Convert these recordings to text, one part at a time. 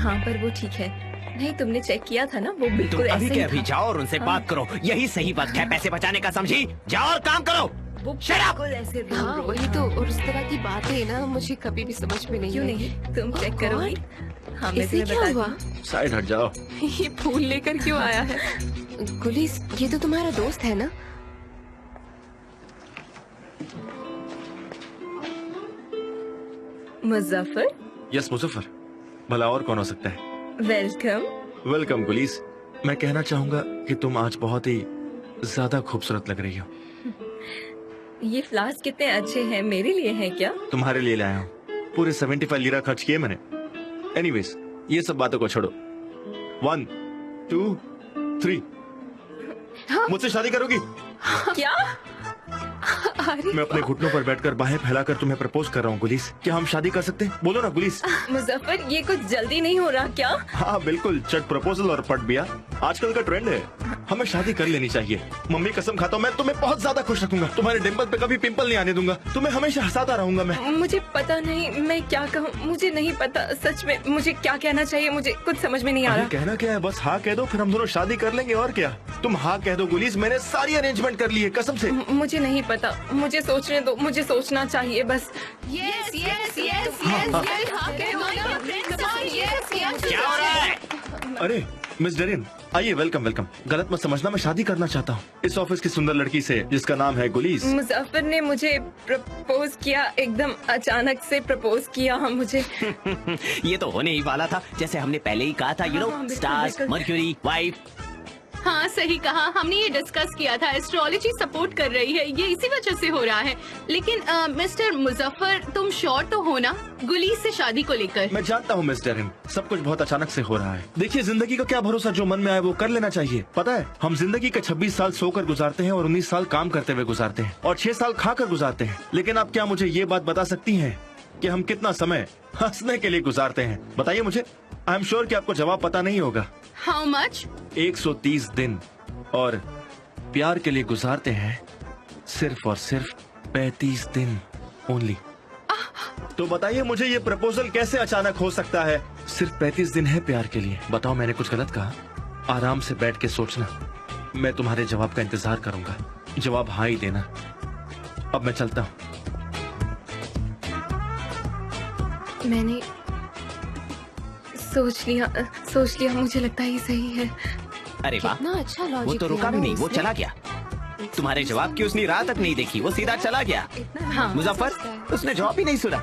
हाँ पर वो ठीक है। नहीं तुमने चेक किया था ना, वो बिल्कुल तुम अभी ऐसे के ही अभी था। जाओ और उनसे बात करो, यही सही वक्त है पैसे बचाने का, समझी? जाओ और काम करो। वो Shut up! बिल्कुल ऐसे रोल हाँ रोल वही था। तो, और उस तरह की बातें ना मुझे कभी भी समझ में नहीं क्यों आई। नहीं, तुम चेक Oh करोगी? God! हाँ मैं इसे तुम्हें क्या बताती हुआ? हूँ। साइड हट जाओ। ये फूल लेकर क्यों आया है? गुलिस, ये तो तुम्हारा दोस्त है ना? मुजफ्फर, यस मुजफ्फर, भला और कौन हो सकता है? वेलकम। वेलकम गुलीस। मैं कहना चाहूंगा कि तुम आज बहुत ही ज्यादा खूबसूरत लग रही हो। ये फ्लावर्स कितने अच्छे हैं, मेरे लिए हैं क्या? तुम्हारे लिए लाया हूँ, पूरे 75 लीरा खर्च किए मैंने। एनीवेज, ये सब बातों को छोड़ो। 1 2 3 मुझसे शादी करोगी? क्या? अरे मैं अपने घुटनों पर बैठकर बाहें फैलाकर तुम्हें प्रपोज कर रहा हूँ गुलीस। क्या हम शादी कर सकते हैं? बोलो ना गुलीस। मुजफ्फर ये कुछ जल्दी नहीं हो रहा क्या? हाँ बिल्कुल, चट प्रपोजल और पट बिया आजकल का ट्रेंड है। हमें शादी कर लेनी चाहिए। मम्मी कसम खाता हूँ मैं तुम्हें बहुत ज्यादा खुश रखूंगा। तुम्हारे डिंपल पे कभी पिंपल नहीं आने दूंगा। तुम्हें हमेशा हंसाता रहूंगा मैं। मुझे पता नहीं मैं क्या कहूँ, मुझे नहीं पता सच में मुझे क्या कहना चाहिए, मुझे कुछ समझ में नहीं आ अरे रहा। कहना क्या है, बस हाँ कह दो, फिर हम दोनों शादी कर लेंगे और क्या। तुम हाँ कह दो गुलीस, मैंने सारी अरेंजमेंट कर ली है कसम से। मुझे नहीं पता, मुझे सोचने दो, मुझे सोचना चाहिए बस। यस यस यस यस, हाँ कहो ना, यस यस। क्या हो रहा है? अरे मिस डेरिन, आइए। Welcome welcome. गलत मत समझना, मैं शादी करना चाहता हूँ इस ऑफिस की सुंदर लड़की से जिसका नाम है गुलीस। मुजफ्फर ने मुझे प्रपोज किया, एकदम अचानक से प्रपोज किया। हम मुझे ये तो होने ही वाला था, जैसे हमने पहले ही कहा था। यू नो, हाँ, बिल्कुल, स्टार्स, बिल्कुल। Mercury, wife. हाँ सही कहा, हमने ये डिस्कस किया था। एस्ट्रोलॉजी सपोर्ट कर रही है, ये इसी वजह से हो रहा है। लेकिन मिस्टर मुजफ्फर, तुम श्योर तो हो ना गुलीस से शादी को लेकर? मैं जानता हूँ मिस डेरिन, सब कुछ बहुत अचानक से हो रहा है। देखिए जिंदगी का क्या भरोसा, जो मन में आए वो कर लेना चाहिए। पता है, हम जिंदगी के 26 साल सोकर गुजारते हैं और 19 साल काम करते हुए गुजारते हैं और 6 साल खाकर गुजारते हैं। लेकिन आप क्या मुझे ये बात बता सकती हैं कि हम कितना समय हंसने के लिए गुजारते हैं? बताइए मुझे। आई एम श्योर कि आपको जवाब पता नहीं होगा। How much? 130 दिन और प्यार के लिए गुजारते हैं सिर्फ और सिर्फ 35 दिन ओनली। तो बताइए मुझे, ये प्रपोजल कैसे अचानक हो सकता है? सिर्फ 35 दिन है प्यार के लिए। बताओ मैंने कुछ गलत कहा? आराम से बैठ के सोचना, मैं तुम्हारे जवाब का इंतजार करूंगा। जवाब हाँ ही देना। अब मैं चलता हूँ। मैंने सोच लिया, मुझे लगता है ये सही है। अरे वाह, कितना अच्छा वो लॉजिक तो रुका भी नहीं, वो चला गया। तुम्हारे जवाब की उसने राह तक नहीं देखी, वो सीधा चला गया। हाँ मुजफ्फर, उसने जवाब ही नहीं सुना।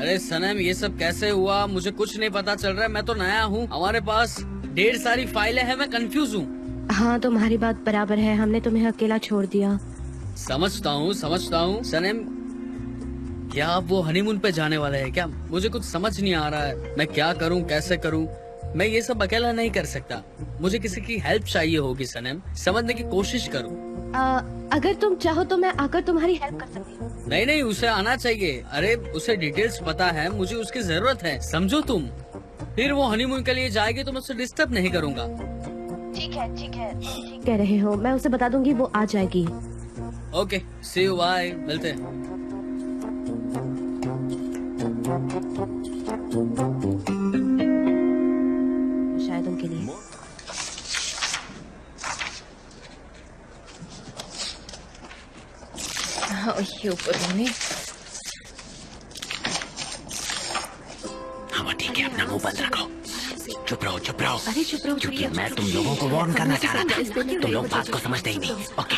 अरे सनम, ये सब कैसे हुआ? मुझे कुछ नहीं पता चल रहा है। मैं तो नया हूँ, हमारे पास ढेर सारी फाइलें हैं, मैं कंफ्यूज हूँ। हाँ तुम्हारी बात बराबर है, हमने तुम्हें अकेला छोड़ दिया। समझता हूँ सनम, क्या आप वो हनीमून पे जाने वाले हैं क्या? मुझे कुछ समझ नहीं आ रहा है, मैं क्या करूँ, कैसे करूँ? मैं ये सब अकेला नहीं कर सकता, मुझे किसी की हेल्प चाहिए होगी सनम। समझने की कोशिश करो। अगर तुम चाहो तो मैं आकर तुम्हारी हेल्प कर सकती हूँ। नहीं नहीं, उसे आना चाहिए। अरे उसे डिटेल्स पता है, मुझे उसकी जरूरत है, समझो तुम। फिर वो हनीमून के लिए जाएगी तो मैं उसे डिस्टर्ब नहीं करूँगा। ठीक कह रहे हो, मैं उसे बता दूंगी, वो आ जाएगी। ओके, सी यू, बाय, मिलते हैं। शायद उनके लिए। हाँ ठीक है, अपना मुंह बंद रखो। चुप रहो चुप रहो। अरे चुप रहो, क्योंकि मैं तुम लोगों को वार्न करना चाह रहा था, तुम लोग बात को समझते ही नहीं। ओके,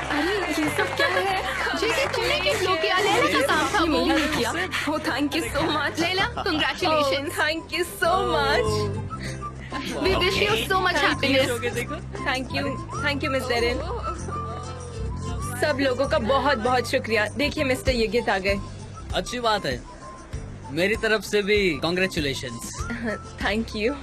अरे ये सब क्या है? जैसे तुमने किस लोग किया, लैला का काम था वो। मैंने किया। Oh, thank you so much. Laila, congratulations. Oh, thank you so much. We wish you so much happiness. Thank you, Miss Derin. सब लोगों का बहुत बहुत शुक्रिया। देखिए मिस्टर यगित आ गए। अच्छी बात है, मेरी तरफ से भी कॉन्ग्रेचुलेशंस। Thank you.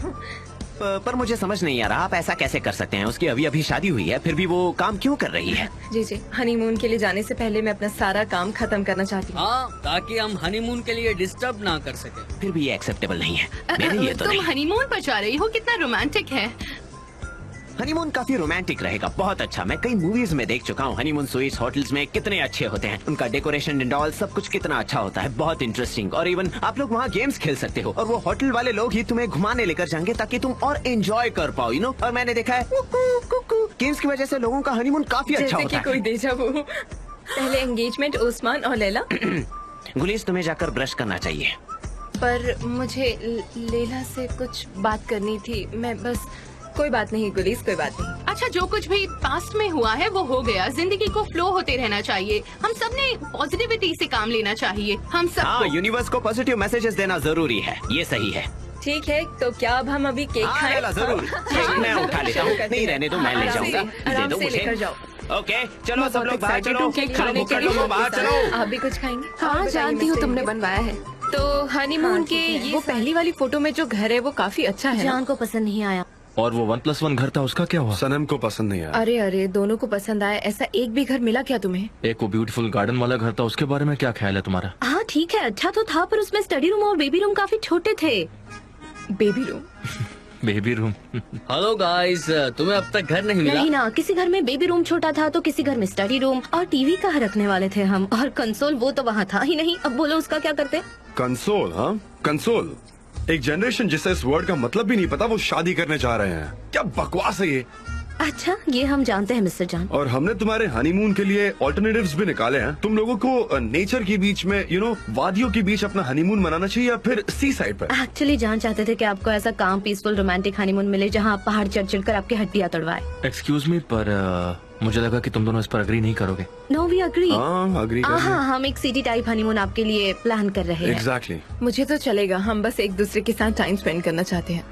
पर मुझे समझ नहीं आ रहा, आप ऐसा कैसे कर सकते हैं? उसकी अभी अभी शादी हुई है, फिर भी वो काम क्यों कर रही है? जी हनीमून के लिए जाने से पहले मैं अपना सारा काम खत्म करना चाहती हूँ। हाँ, ताकि हम हनीमून के लिए डिस्टर्ब ना कर सके। फिर भी ये एक्सेप्टेबल नहीं है मेरे लिए तो तुम नहीं। हनीमून पर जा रही हो, कितना रोमांटिक है। हनीमून काफी रोमांटिक रहेगा, बहुत अच्छा। मैं कई मूवीज में देख चुका हूँ हनीमून स्वीट्स होटल्स में कितने अच्छे होते हैं, उनका डेकोरेशन एंड ऑल सब कुछ कितना अच्छा होता है, बहुत इंटरेस्टिंग। और इवन आप लोग वहाँ गेम्स खेल सकते हो और वो होटल वाले लोग ही तुम्हें घुमाने लेकर जाएंगे ताकि तुम और एंजॉय कर पाओ, यू नो। और मैंने देखा है गेम्स की वजह से लोगों का हनीमून काफी अच्छा जैसे होता कि कोई है। देजा वो। पहले एंगेजमेंट ओस्मान और लैला। गुलीस तुम्हें जाकर ब्रश करना चाहिए। पर मुझे लैला से कुछ बात करनी थी, मैं बस। कोई बात नहीं गुलीस, कोई बात नहीं। अच्छा, जो कुछ भी पास्ट में हुआ है वो हो गया। जिंदगी को फ्लो होते रहना चाहिए। हम सब ने पॉजिटिविटी से काम लेना चाहिए। हम सब हाँ, यूनिवर्स को पॉजिटिव मैसेजेस देना जरूरी है, ये सही है। ठीक है, तो क्या अब हम अभी केक हाँ, खाएं? लैला, जरूर। मैं उठा लेता हूँ। नहीं रहने दो, मैं ले आराम जाऊंगा। से- दे आराम दो से मुझे। लेकर जाओ। ओके, चलो मैं सब बहुत लोग बाहर excited चलो। हूँ केक खाने के चलो, लिए। बाहर चलो। आप भी कुछ खाएंगे? हाँ, जानती हूँ तुमने बनवाया है। तो हनीमून हाँ, के ठीक है। वो पहली वाली फोटो में जो घर है वो काफी अच्छा है ना? जान को पसंद नहीं आया। और वो 1+1 घर था, उसका क्या हुआ? सनम को पसंद नहीं आया। अरे अरे, दोनों को पसंद आया। ऐसा एक भी घर मिला क्या तुम्हें? एक वो ब्यूटीफुल गार्डन वाला घर था, उसके बारे में क्या ख्याल है तुम्हारा? हाँ ठीक है, अच्छा तो था, पर उसमें स्टडी रूम और बेबी रूम काफी छोटे थे। Baby room? Baby room. Hello guys, तुम्हें अब तक घर नहीं मिला? नहीं ना, किसी घर में बेबी रूम छोटा था तो किसी घर में स्टडी रूम, और टीवी कहाँ रखने वाले थे हम, और कंसोल वो तो वहाँ था ही नहीं। अब बोलो उसका क्या करते? कंसोल? हाँ, कंसोल। एक जनरेशन जिसे इस वर्ड का मतलब भी नहीं पता वो शादी करने जा रहे हैं। क्या बकवास है ये। अच्छा, ये हम जानते हैं मिस्टर जान। और हमने तुम्हारे हनीमून के लिए ऑल्टरनेटिव्स भी निकाले हैं। तुम लोगों को नेचर के बीच में, यू नो, वादियों के बीच अपना हनीमून मनाना चाहिए या फिर सी साइड पर। एक्चुअली जान चाहते थे कि आपको ऐसा काम पीसफुल रोमांटिक हनीमून मिले जहाँ आप पहाड़ चढ़ चढ़ कर आपकी हड्डियाँ तोड़वाए। एक्सक्यूज मी, पर मुझे लगा कि तुम दोनों इस पर अग्री नहीं करोगे। No we agree. हाँ, अग्री कर हाँ, हम एक सिटी टाइप हनीमून आपके लिए प्लान कर रहे हैं। एग्जैक्टली। मुझे तो चलेगा, हम बस एक दूसरे के साथ टाइम स्पेंड करना चाहते हैं।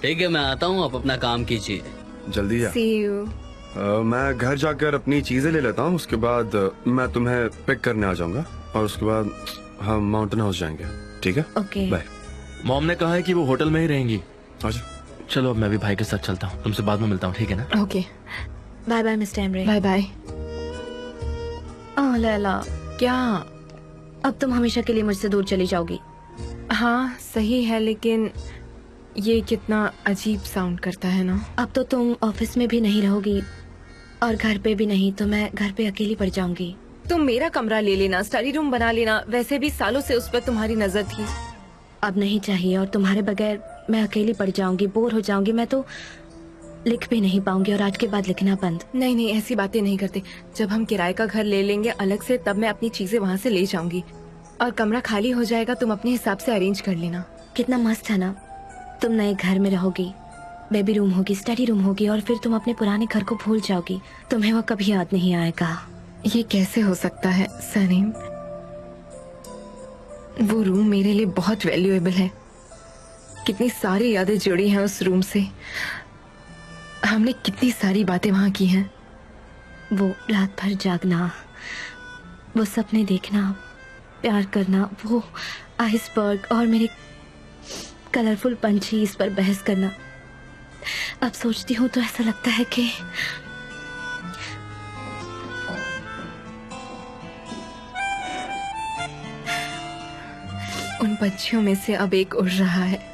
ठीक है, मैं आता हूँ, आप अपना काम कीजिए। जल्दी जा। सी यू। मैं घर जाकर अपनी चीजें ले लेता हूँ, उसके बाद मैं तुम्हें पिक करने आ जाऊंगा और उसके बाद हम माउंटेन हाउस जाएंगे। ठीक है, ओके। बाय। मॉम ने कहा है कि वो होटल में ही रहेंगी। अच्छा, चलो अब मैं भी भाई के साथ चलता हूँ, तुमसे बाद में मिलता हूँ, ठीक है ना? Okay, bye bye mister Emre. Bye bye. Oh Laila, क्या? अब तुम हमेशा के लिए मुझसे दूर चली जाओगी। हाँ सही है, लेकिन ये कितना अजीब साउंड करता है ना। अब तो तुम ऑफिस में भी नहीं रहोगी और घर पे भी नहीं, तो मैं घर पे अकेली पड़ जाऊंगी। तुम मेरा कमरा ले लेना, स्टडी रूम बना लेना। वैसे भी सालों से उस पर तुम्हारी नजर थी। अब नहीं चाहिए, और तुम्हारे बगैर मैं अकेली पड़ जाऊंगी, बोर हो जाऊंगी। मैं तो लिख भी नहीं पाऊंगी, और आज के बाद लिखना बंद। नहीं नहीं, ऐसी बातें नहीं करते। जब हम किराए का घर ले लेंगे अलग से, तब मैं अपनी चीजें वहाँ से ले जाऊंगी और कमरा खाली हो जाएगा। तुम अपने हिसाब से अरेंज कर लेना। कितना मस्त है ना, तुम नए घर में रहोगी, बेबी रूम होगी, स्टडी रूम होगी, और फिर तुम अपने पुराने घर को भूल जाओगी। तुम्हें वो कभी याद नहीं आएगा। ये कैसे हो सकता है सनीम? वो रूम मेरे लिए बहुत वैल्यूएबल है। कितनी सारी यादें जुड़ी हैं उस रूम से। हमने कितनी सारी बातें वहाँ की हैं। वो रात भर जागना, वो सपने देखना, प्यार करना, वो आइसबर्ग और मेरे कलरफुल पंछी, इस पर बहस करना। अब सोचती हूँ तो ऐसा लगता है कि उन पंछियों में से अब एक उड़ रहा है।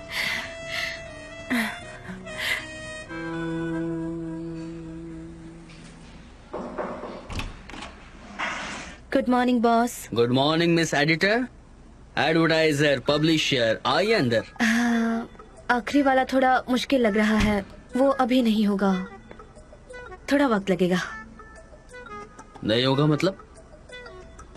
Good morning boss. Good morning miss editor, advertiser, publisher, आइए अंदर। आखिरी वाला थोड़ा मुश्किल लग रहा है, वो अभी नहीं होगा, थोड़ा वक्त लगेगा। नहीं होगा मतलब?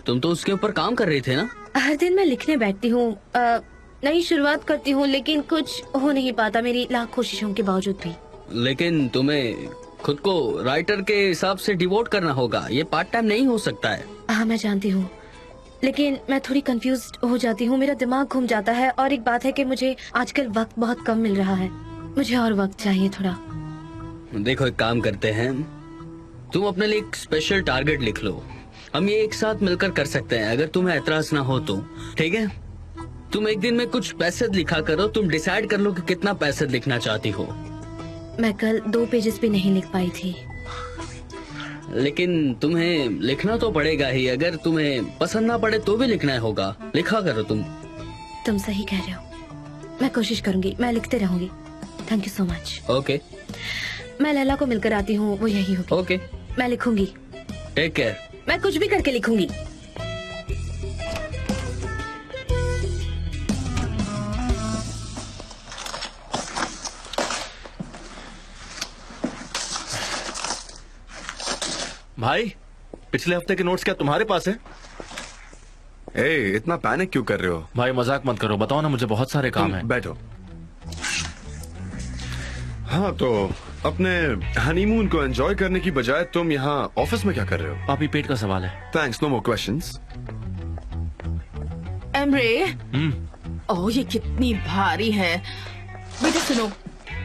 तुम तो उसके ऊपर काम कर रहे थे ना? हर दिन मैं लिखने बैठती हूँ, नई शुरुआत करती हूँ, लेकिन कुछ हो नहीं पाता मेरी लाख कोशिशों के बावजूद भी। लेकिन तुम्हें खुद को राइटर के हिसाब से डिवोट करना होगा, ये पार्ट टाइम नहीं हो सकता है। हाँ मैं जानती हूँ, लेकिन मैं थोड़ी कंफ्यूज्ड हो जाती हूँ, मेरा दिमाग घूम जाता है। और एक बात है कि मुझे आजकल वक्त बहुत कम मिल रहा है, मुझे और वक्त चाहिए थोड़ा। देखो एक काम करते हैं, तुम अपने लिए एक स्पेशल टारगेट लिख लो, हम ये एक साथ मिलकर कर सकते हैं, अगर तुम्हें एतराज ना हो तो। ठीक है, तुम एक दिन में कुछ पैसे लिखा करो, तुम डिसाइड कर लो कि कितना पैसे लिखना चाहती हो। मैं कल 2 पेजेस भी नहीं लिख पाई थी। लेकिन तुम्हें लिखना तो पड़ेगा ही, अगर तुम्हें पसंद ना पड़े तो भी लिखना होगा, लिखा करो तुम। तुम सही कह रहे हो, मैं कोशिश करूंगी, मैं लिखते रहूंगी। Thank you so much. Okay. मैं लैला को मिलकर आती हूँ, वो यही होगी। ओके, मैं लिखूंगी, टेक केयर। मैं कुछ भी करके लिखूंगी। भाई, पिछले हफ्ते के नोट्स क्या तुम्हारे पास है? ए, इतना पैनिक क्यों कर रहे हो? भाई मजाक मत करो, बताओ ना, मुझे बहुत सारे काम तुम है। बैठो। हाँ, तो अपने हनीमून को एंजॉय करने की बजाय तुम यहाँ ऑफिस में क्या कर रहे हो? पापी, पेट का सवाल है। Thanks, no more questions. Emre, oh ये कितनी भारी है। बेटा सुनो,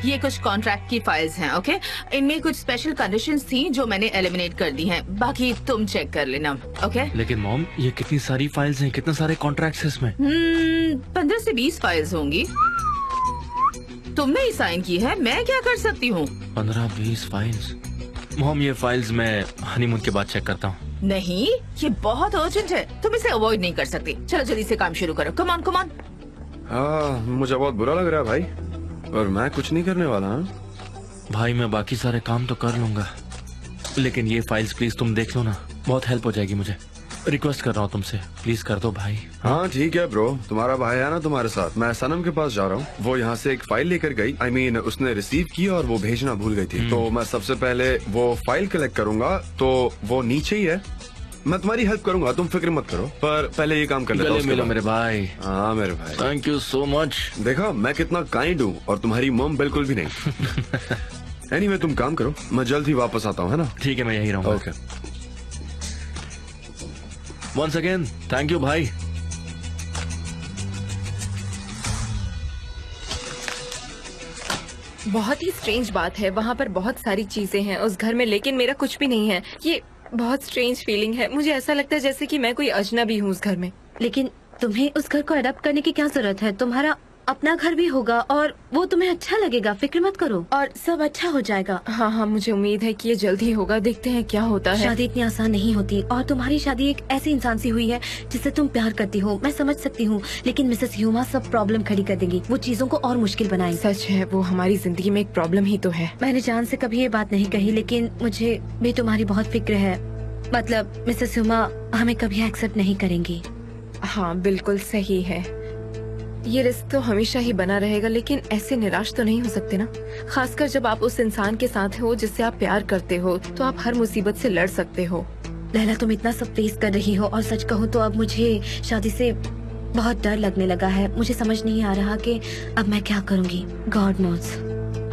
ये कुछ कॉन्ट्रैक्ट की फाइल्स हैं, ओके? इनमें कुछ स्पेशल कंडीशंस थी जो मैंने एलिमिनेट कर दी हैं, बाकी तुम चेक कर लेना, ओके? लेकिन मॉम, ये कितनी सारी फाइल्स हैं, कितने सारे कॉन्ट्रैक्ट्स हैं इसमें? 15 से 20 फाइल्स होंगी। तुमने ही साइन की है, मैं क्या कर सकती हूँ? 15-20 फाइल्स। मॉम, ये फाइल्स मैं हनीमून के बाद चेक करता हूँ। नहीं, ये बहुत अर्जेंट है, तुम इसे अवॉइड नहीं कर सकती। चलो जल्दी से काम शुरू करो, कम ऑन कम ऑन। हाँ, मुझे बहुत बुरा लग रहा है भाई, और मैं कुछ नहीं करने वाला। हाँ भाई, मैं बाकी सारे काम तो कर लूंगा, लेकिन ये फाइल्स प्लीज तुम देख लो ना, बहुत हेल्प हो जाएगी मुझे। रिक्वेस्ट कर रहा हूँ तुमसे, प्लीज कर दो भाई। हाँ ठीक है ब्रो, तुम्हारा भाई है ना तुम्हारे साथ। मैं सनम के पास जा रहा हूँ, वो यहाँ से एक फाइल लेकर गई। I mean, उसने रिसीव की और वो भेजना भूल गई थी, तो मैं सबसे पहले वो फाइल कलेक्ट करूंगा। तो वो नीचे ही है, मैं तुम्हारी हेल्प करूंगा, तुम फिक्र मत करो, पर पहले ये काम कर लेता हूँ। गले मिलो मेरे भाई। हाँ मेरे भाई, थैंक यू सो मच। देखा मैं कितना काइंड हूँ, और तुम्हारी मम बिल्कुल भी नहीं। एनीवे, तुम काम करो, मैं जल्द ही वापस आता हूँ, है ना? ठीक है, मैं यही रहूंगा। Okay. Once again thank you भाई। बहुत ही स्ट्रेंज बात है, वहाँ पर बहुत सारी चीजें हैं उस घर में, लेकिन मेरा कुछ भी नहीं है। ये बहुत स्ट्रेंज फीलिंग है, मुझे ऐसा लगता है जैसे कि मैं कोई अजनबी हूँ उस घर में। लेकिन तुम्हें उस घर को अडॉप्ट करने की क्या जरूरत है? तुम्हारा अपना घर भी होगा और वो तुम्हें अच्छा लगेगा, फिक्र मत करो और सब अच्छा हो जाएगा। हाँ हाँ, मुझे उम्मीद है कि ये जल्द ही होगा, देखते हैं क्या होता है। शादी इतनी आसान नहीं होती, और तुम्हारी शादी एक ऐसे इंसान से हुई है जिससे तुम प्यार करती हो। मैं समझ सकती हूँ, लेकिन मिसेस ह्यूमा सब प्रॉब्लम खड़ी कर देंगी, वो चीजों को और मुश्किल बनाएंगी। सच है, वो हमारी जिंदगी में एक प्रॉब्लम ही तो है। मैंने जान से कभी ये बात नहीं कही, लेकिन मुझे भी तुम्हारी बहुत फिक्र है। मतलब मिसेस ह्यूमा हमें कभी एक्सेप्ट नहीं करेंगी। हाँ बिल्कुल सही है, ये रिस्क तो हमेशा ही बना रहेगा, लेकिन ऐसे निराश तो नहीं हो सकते ना। खासकर जब आप उस इंसान के साथ हो जिससे आप प्यार करते हो, तो आप हर मुसीबत से लड़ सकते हो। लैला, तुम इतना सब फेस कर रही हो, और सच कहूँ तो अब मुझे शादी से बहुत डर लगने लगा है। मुझे समझ नहीं आ रहा कि अब मैं क्या करूँगी। God knows.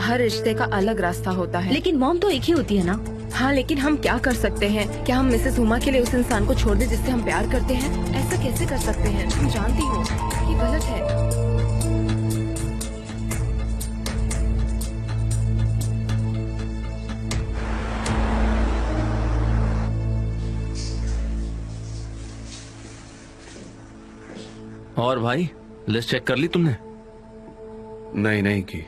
हर रिश्ते का अलग रास्ता होता है। लेकिन मॉम तो एक ही होती है ना। हाँ, लेकिन हम क्या कर सकते हैं? क्या हम मिसेस हुमा के लिए उस इंसान को छोड़ दें जिससे हम प्यार करते हैं? ऐसा कैसे कर सकते हैं? तुम जानती हो ये गलत है। और भाई, लिस्ट चेक कर ली तुमने? नहीं की।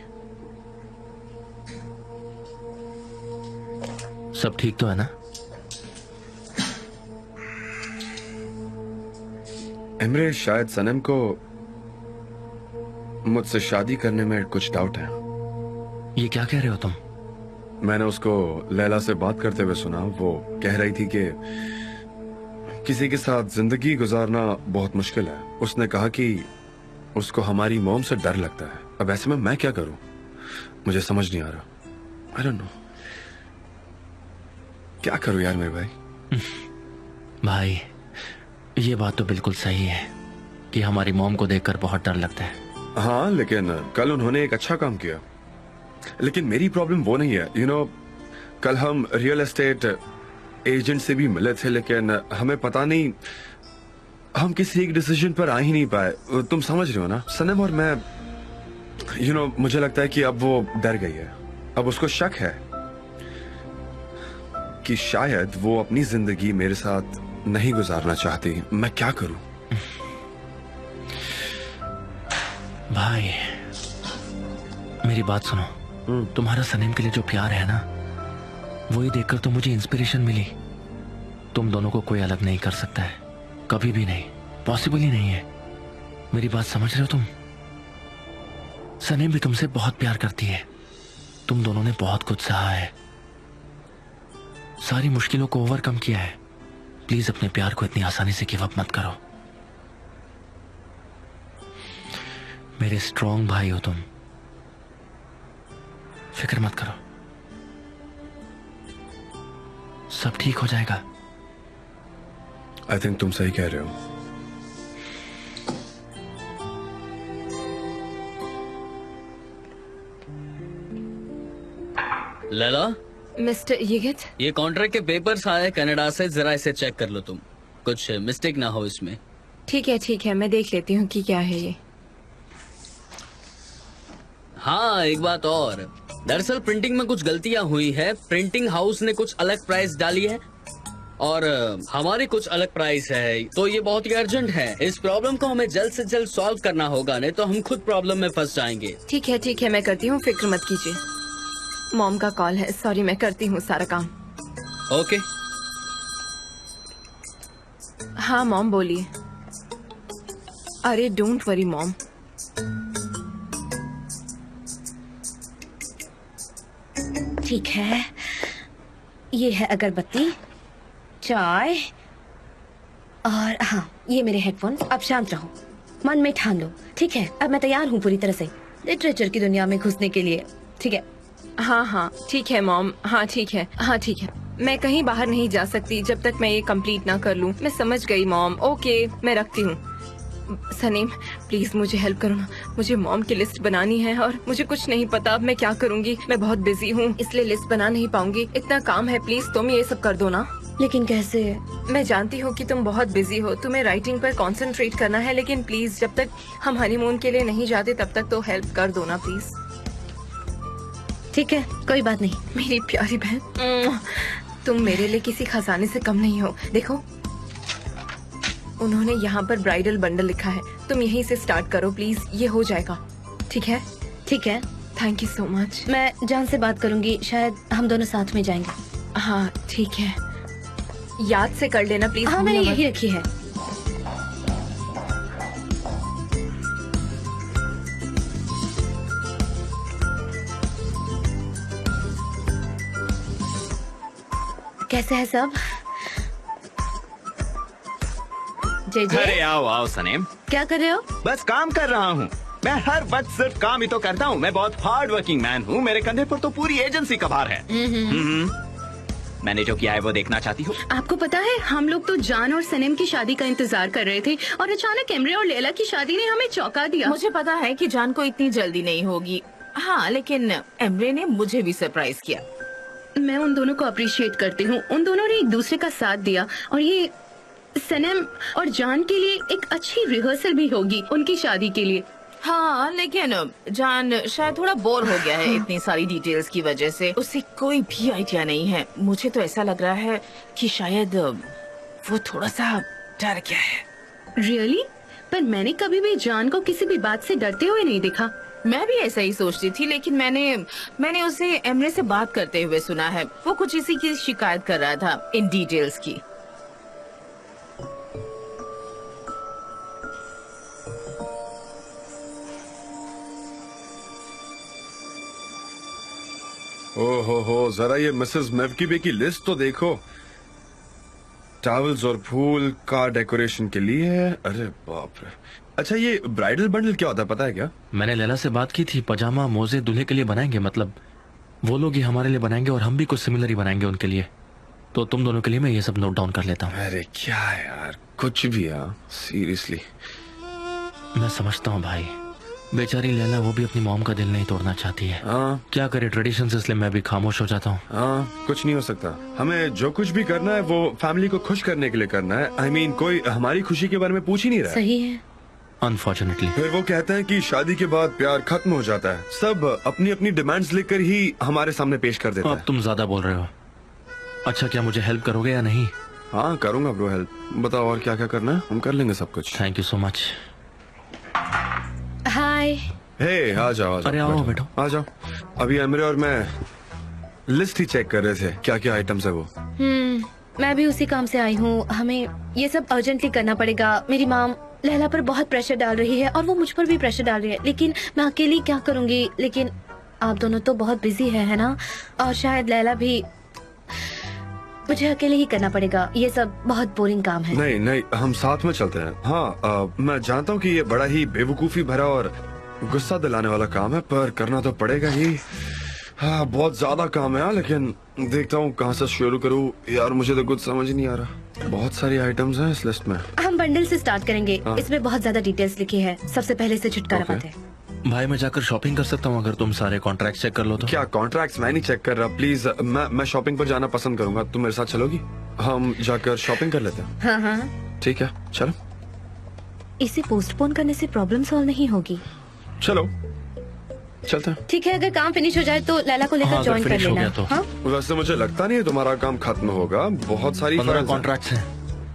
सब ठीक तो है ना? इमरे, शायद सनम को मुझसे शादी करने में कुछ डाउट है। ये क्या कह रहे हो तुम? मैंने उसको लैला से बात करते हुए सुना। वो कह रही थी कि किसी के साथ जिंदगी गुजारना बहुत मुश्किल है। उसने कहा कि उसको हमारी मॉम से डर लगता है। अब ऐसे में मैं क्या करूं? मुझे समझ नहीं आ रहा। आई डोंट नो क्या करूं यार मेरे भाई। भाई, ये बात तो बिल्कुल सही है कि हमारी मॉम को देखकर बहुत डर लगता है। हाँ, लेकिन कल उन्होंने एक अच्छा काम किया। लेकिन मेरी प्रॉब्लम वो नहीं है। यू नो, कल हम रियल एस्टेट एजेंट से भी मिले थे, लेकिन हमें पता नहीं, हम किसी एक डिसीजन पर आ ही नहीं पाए। तुम समझ रहे हो ना? सनम और मैं, यू नो, मुझे लगता है कि अब वो डर गई है। अब उसको शक है कि शायद वो अपनी जिंदगी मेरे साथ नहीं गुजारना चाहती। मैं क्या करूं? भाई, मेरी बात सुनो। तुम्हारा सनम के लिए जो प्यार है ना, वही देखकर तो मुझे इंस्पिरेशन मिली। तुम दोनों को कोई अलग नहीं कर सकता है, कभी भी नहीं, पॉसिबल ही नहीं है। मेरी बात समझ रहे हो तुम? सनम भी तुमसे बहुत प्यार करती है, तुम दोनों ने बहुत कुछ सहा है, सारी मुश्किलों को ओवरकम किया है। प्लीज अपने प्यार को इतनी आसानी से गिव अप मत करो। मेरे स्ट्रॉन्ग भाई हो तुम, फिक्र मत करो, सब ठीक हो जाएगा। आई थिंक तुम सही कह रहे हो। लैला, मिस्टर यिगित, ये कॉन्ट्रैक्ट के पेपर्स आए कनाडा से, जरा इसे चेक कर लो तुम, कुछ मिस्टेक ना हो इसमें। ठीक है, मैं देख लेती हूँ कि क्या है ये। हाँ, एक बात और, दरअसल प्रिंटिंग में कुछ गलतियां हुई है। प्रिंटिंग हाउस ने कुछ अलग प्राइस डाली है और हमारी कुछ अलग प्राइस है, तो ये बहुत ही अर्जेंट है। इस प्रॉब्लम को हमें जल्द से जल्द सॉल्व करना होगा, नहीं तो हम खुद प्रॉब्लम में फंस जाएंगे। ठीक है, मैं करती हूँ, फिक्र मत कीजिए। मॉम का कॉल है, सॉरी, मैं करती हूँ सारा काम। ओके। हाँ मॉम, बोलिए। अरे डोंट वरी मॉम। ठीक है, ये है अगरबत्ती, चाय और हाँ ये मेरे हेडफोन्स। अब शांत रहो, मन में ठान लो, ठीक है? अब मैं तैयार हूँ पूरी तरह से लिटरेचर की दुनिया में घुसने के लिए, ठीक है? हाँ ठीक है मॉम, हाँ ठीक है। मैं कहीं बाहर नहीं जा सकती जब तक मैं ये कंप्लीट ना कर लूँ। मैं समझ गई मॉम, ओके मैं रखती हूँ। सनीम प्लीज मुझे हेल्प करो ना, मुझे मॉम की लिस्ट बनानी है और मुझे कुछ नहीं पता अब मैं क्या करूँगी। मैं बहुत बिजी हूँ इसलिए लिस्ट बना नहीं पाऊंगी, इतना काम है, प्लीज तुम ये सब कर दो ना। लेकिन कैसे? मैं जानती हूँ कि तुम बहुत बिजी हो, तुम्हें राइटिंग पर कंसंट्रेट करना है, लेकिन प्लीज जब तक हम हनीमून के लिए नहीं जाते तब तक तो हेल्प कर दो ना प्लीज। ठीक है, कोई बात नहीं। मेरी प्यारी बहन, तुम मेरे लिए किसी खजाने से कम नहीं हो। देखो उन्होंने यहाँ पर ब्राइडल बंडल लिखा है, तुम यहीं से स्टार्ट करो प्लीज, ये हो जाएगा। ठीक है? ठीक है, थैंक यू सो मच। मैं जान से बात करूंगी, शायद हम दोनों साथ में जाएंगे। हाँ ठीक है, याद से कर लेना प्लीज। हाँ मैंने यही रखी है। कैसे है सब? जय जय। अरे आओ सनेम। क्या कर रहे हो? बस काम कर रहा हूँ, मैं हर वक्त सिर्फ काम ही तो करता हूँ। मैं बहुत हार्ड वर्किंग मैन हूँ, मेरे कंधे पर तो पूरी एजेंसी का भार है। मैंने जो किया है वो देखना चाहती हूँ? आपको पता है हम लोग तो जान और सनेम की शादी का इंतजार कर रहे थे और अचानक एमरे और लैला की शादी ने हमें चौंका दिया। मुझे पता है कि जान को इतनी जल्दी नहीं होगी, हाँ, लेकिन एमरे ने मुझे भी सरप्राइज किया। मैं उन दोनों को अप्रिशिएट करती हूँ, उन दोनों ने एक दूसरे का साथ दिया और ये सनेम और जान के लिए एक अच्छी रिहर्सल भी होगी उनकी शादी के लिए। हाँ, लेकिन जान शायद थोड़ा बोर हो गया है इतनी सारी डिटेल्स की वजह से, उसे कोई भी आइडिया नहीं है। मुझे तो ऐसा लग रहा है कि शायद वो थोड़ा सा डर गया है। रियली? पर मैंने कभी भी जान को किसी भी बात से डरते हुए नहीं देखा। मैं भी ऐसा ही सोचती थी, लेकिन मैंने उसे एमरे से बात करते हुए सुना है। वो कुछ इसी की शिकायत कर रहा था, इन डिटेल्स की। ओहो, जरा ये मिसेस मेवकीबे की लिस्ट तो देखो। टॉवल्स और फूल का डेकोरेशन के लिए है। अरे बाप रे। अच्छा ये ब्राइडल बंडल क्या होता है, पता है क्या? मैंने लैला से बात की थी, पजामा मोजे दूल्हे के लिए बनाएंगे, मतलब वो लोग ही हमारे लिए बनाएंगे और हम भी कुछ सिमिलर ही बनाएंगे उनके लिए। तो तुम दोनों के लिए मैं ये सब नोट डाउन कर लेता हूँ। अरे क्या यार, कुछ भी यार, सीरियसली। मैं समझता हूँ भाई, बेचारी लैला वो भी अपनी मॉम का दिल नहीं तोड़ना चाहती है। हाँ क्या करे, ट्रेडिशन से, इसलिए मैं भी खामोश हो जाता हूँ। हाँ, कुछ नहीं हो सकता। हमें जो कुछ भी करना है वो फैमिली को खुश करने के लिए करना है। I mean, कोई हमारी खुशी के बारे में पूछ ही नहीं रहा है। सही है। अनफॉर्चुनेटली फिर वो कहते हैं कि शादी के बाद प्यार खत्म हो जाता है। सब अपनी अपनी डिमांड्स लेकर ही हमारे सामने पेश कर देता अब है। तुम ज्यादा बोल रहे हो। अच्छा क्या मुझे हेल्प करोगे या नहीं? हाँ करूंगा ब्रो, हेल्प। बताओ और क्या क्या करना है, हम कर लेंगे सब कुछ। Thank you so much. Hi. Hey आ जाओ अरे आओ बैठो। आ जाओ। अभी अमरे और मैं लिस्ट ही चेक कर रहे थे, क्या क्या आइटम्स है वो। मैं भी उसी काम से आई हूँ। हमें ये सब अर्जेंटली करना पड़ेगा। मेरी माम लैला पर बहुत प्रेशर डाल रही है और वो मुझ पर भी प्रेशर डाल रही है, लेकिन मैं अकेली क्या करूँगी। लेकिन आप दोनों तो बहुत बिजी है ना? और शायद लैला भी, मुझे अकेले ही करना पड़ेगा। ये सब बहुत बोरिंग काम है। नहीं नहीं, हम साथ में चलते हैं। हाँ, मैं जानता हूँ कि ये बड़ा ही बेवकूफी भरा और गुस्सा दिलाने वाला काम है, पर करना तो पड़ेगा ही। हाँ, बहुत ज्यादा काम है, लेकिन देखता हूँ कहाँ से शुरू करूँ। यार मुझे तो कुछ समझ नहीं आ रहा। बहुत सारी आइटम्स हैं इस लिस्ट में। हम बंडल से स्टार्ट करेंगे। हाँ। इसमें बहुत ज्यादा डिटेल्स लिखी है। सबसे पहले से छुटकारा Okay. पाते हैं। भाई मैं जाकर शॉपिंग कर सकता हूँ अगर तुम सारे कॉन्ट्रैक्ट चेक कर लो तो? क्या कॉन्ट्रैक्ट्स मैं नहीं चेक कर रहा, प्लीज। मैं शॉपिंग पर जाना पसंद करूंगा। तुम मेरे साथ चलोगी? हम जाकर शॉपिंग कर लेते हैं। हाँ हाँ, ठीक है, चलो। इसे पोस्टपोन करने से प्रॉब्लम सॉल्व नहीं होगी। चलो चलते हैं। ठीक है, अगर काम फिनिश हो जाए तो लैला को हाँ, लेकर अगर ज्वाइन कर finish हो लेना। गया तो। हाँ? वैसे मुझे लगता नहीं है तुम्हारा काम खत्म होगा। बहुत सारी 15 कॉन्ट्रैक्ट्स हैं।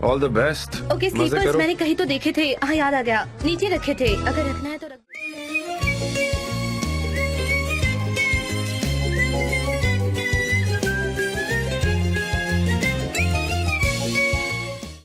All the best. Okay, sleepers मैंने कहीं तो देखे थे। हाँ, याद आ गया, नीचे रखे थे। अगर रखना है तो रख